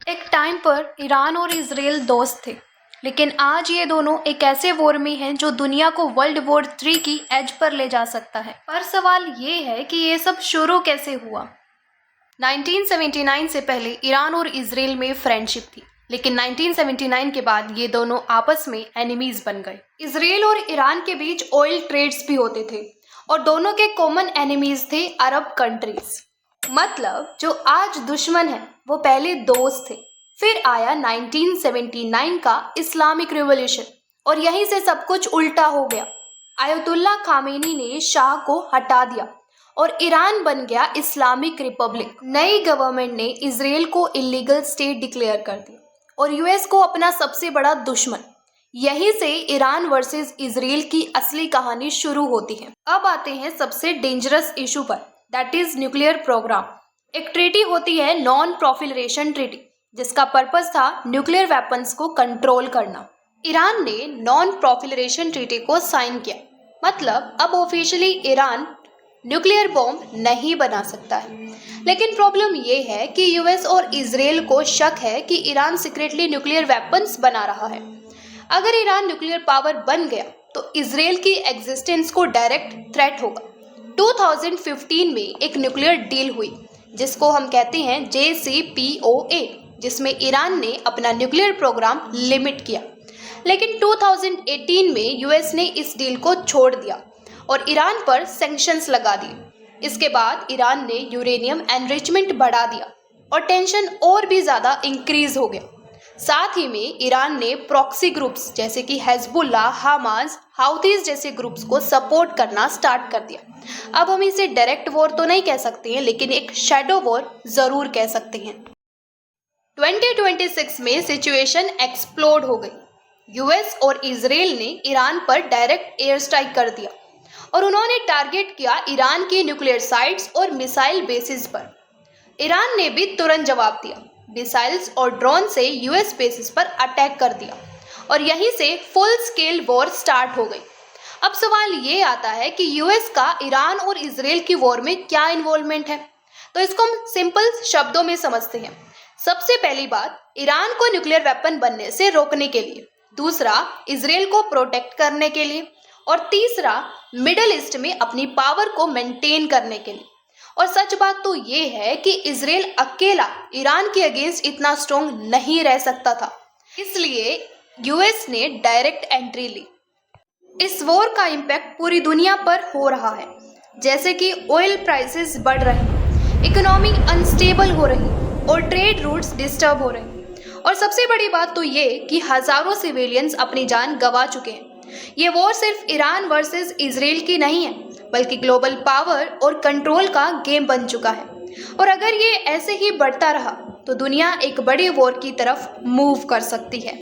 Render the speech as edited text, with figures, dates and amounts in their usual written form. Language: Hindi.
एक टाइम पर ईरान और इजराइल दोस्त थे, लेकिन आज ये दोनों एक ऐसे वॉर में हैं जो दुनिया को वर्ल्ड वॉर 3 की एज पर ले जा सकता है। पर सवाल ये है कि ये सब शुरू कैसे हुआ। 1979 से पहले ईरान और इजराइल में फ्रेंडशिप थी, लेकिन 1979 के बाद ये दोनों आपस में एनिमीज बन गए। इजराइल और ईरान के बीच ऑयल ट्रेड्स भी होते थे और दोनों के कॉमन एनिमीज थे अरब कंट्रीज। मतलब जो आज दुश्मन है वो पहले दोस्त थे। फिर आया 1979 का इस्लामिक रिवॉल्यूशन और यहीं से सब कुछ उल्टा हो गया। आयतुल्ला खामेनी ने शाह को हटा दिया और ईरान बन गया इस्लामिक रिपब्लिक। नई गवर्नमेंट ने इजराइल को इलीगल स्टेट डिक्लेयर कर दिया और यूएस को अपना सबसे बड़ा दुश्मन। यहीं से ईरान वर्सेस इजराइल की असली कहानी शुरू होती है। अब आते हैं सबसे डेंजरस इशू पर, दैट इज न्यूक्लियर प्रोग्राम। एक ट्रीटी होती है नॉन प्रोलिफरेशन ट्रीटी, जिसका पर्पस था न्यूक्लियर वेपन्स को कंट्रोल करना। ईरान ने नॉन प्रोलिफरेशन ट्रीटी को साइन किया, मतलब अब ऑफिशियली ईरान न्यूक्लियर बॉम्ब नहीं बना सकता है। लेकिन प्रॉब्लम ये है कि यूएस और इजराइल को शक है कि ईरान सीक्रेटली न्यूक्लियर वेपन्स बना रहा है। अगर ईरान न्यूक्लियर पावर बन गया तो इजराइल की एग्जिस्टेंस को डायरेक्ट थ्रेट होगा। 2015 में एक न्यूक्लियर डील हुई जिसको हम कहते हैं JCPOA, जिसमें ईरान ने अपना न्यूक्लियर प्रोग्राम लिमिट किया। लेकिन 2018 में यूएस ने इस डील को छोड़ दिया और ईरान पर सैंक्शंस लगा दिए। इसके बाद ईरान ने यूरेनियम एनरिचमेंट बढ़ा दिया और टेंशन और भी ज़्यादा इंक्रीज हो गया। साथ ही में ईरान ने प्रॉक्सी ग्रुप्स जैसे कि हिजबुल्लाह, हमास, हाउथीज जैसे ग्रुप्स को सपोर्ट करना स्टार्ट कर दिया। अब हम इसे डायरेक्ट वॉर तो नहीं कह सकते हैं, लेकिन एक शैडो वॉर जरूर कह सकते हैं। 2026 में सिचुएशन एक्सप्लोड हो गई। यूएस और इजराइल ने ईरान पर डायरेक्ट एयर स्ट्राइक कर दिया और उन्होंने टारगेट किया ईरान की न्यूक्लियर साइट्स और मिसाइल बेसिस पर। ईरान ने भी तुरंत जवाब दिया, मिसाइल्स और ड्रोन से यूएस बेसिस पर अटैक कर दिया और यहीं से फुल स्केल वॉर स्टार्ट हो गई। अब सवाल ये आता है कि यूएस का ईरान और इजराइल की वॉर में क्या इन्वॉल्वमेंट है। तो इसको हम सिंपल शब्दों में समझते हैं। सबसे पहली बात, ईरान को न्यूक्लियर वेपन बनने से रोकने के लिए, दूसरा इजराइल को प्रोटेक्ट करने के लिए, और तीसरा मिडल ईस्ट में अपनी पावर को मेंटेन करने के लिए। और सच बात तो ये है कि इजराइल अकेला ईरान के अगेंस्ट इतना स्ट्रॉन्ग नहीं रह सकता था, इसलिए यूएस ने डायरेक्ट एंट्री ली। इस वॉर का इम्पैक्ट पूरी दुनिया पर हो रहा है, जैसे कि ऑयल प्राइसेस बढ़ रही, इकोनॉमी अनस्टेबल हो रही और ट्रेड रूट्स डिस्टर्ब हो रहे। और सबसे बड़ी बात तो ये कि हजारों सिविलियंस अपनी जान गंवा चुके हैं। ये वॉर सिर्फ ईरान वर्सेस इजराइल की नहीं है, बल्कि ग्लोबल पावर और कंट्रोल का गेम बन चुका है। और अगर ये ऐसे ही बढ़ता रहा तो दुनिया एक बड़ी वॉर की तरफ मूव कर सकती है।